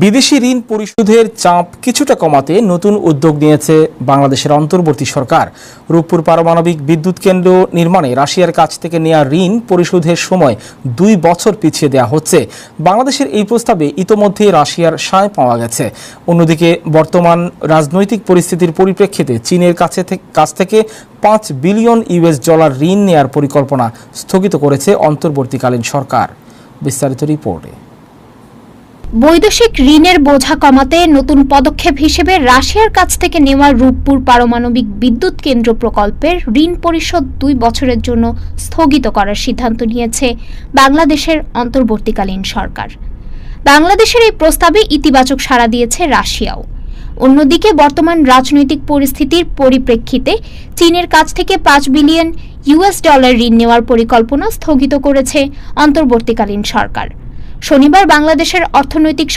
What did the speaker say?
বিদেশি ঋণ পরিশোধের চাপ কিছুটা কমাতে নতুন উদ্যোগ নিয়েছে বাংলাদেশের অন্তর্বর্তী সরকার। রূপপুর পারমাণবিক বিদ্যুৎ কেন্দ্র নির্মাণে রাশিয়ার কাছ থেকে নেওয়া ঋণ পরিশোধের সময় 2 বছর পিছিয়ে দেওয়া হচ্ছে। বাংলাদেশের এই প্রস্তাবে ইতোমধ্যেই রাশিয়ার সায় পাওয়া গেছে। অন্যদিকে বর্তমান রাজনৈতিক পরিস্থিতির পরিপ্রেক্ষিতে চীনের কাছ থেকে $5 বিলিয়ন ঋণ নেওয়ার পরিকল্পনা স্থগিত করেছে অন্তর্বর্তীকালীন সরকার। বিস্তারিত রিপোর্টে। বৈদেশিক ঋণের বোঝা কমাতে নতুন পদক্ষেপ হিসেবে রাশিয়ার কাছ থেকে নেওয়া রূপপুর পারমাণবিক বিদ্যুৎ কেন্দ্র প্রকল্পের ঋণ পরিশোধ 2 বছরের জন্য স্থগিত করার সিদ্ধান্ত নিয়েছে বাংলাদেশের অন্তর্বর্তীকালীন সরকার। বাংলাদেশের এই প্রস্তাবে ইতিবাচক সাড়া দিয়েছে রাশিয়াও। অন্যদিকে বর্তমান রাজনৈতিক পরিস্থিতির পরিপ্রেক্ষিতে চীনের কাছ থেকে $5 বিলিয়ন ঋণ নেওয়ার পরিকল্পনা স্থগিত করেছে অন্তর্বর্তীকালীন সরকার। শনিবার বাংলাদেশের অর্থনৈতিক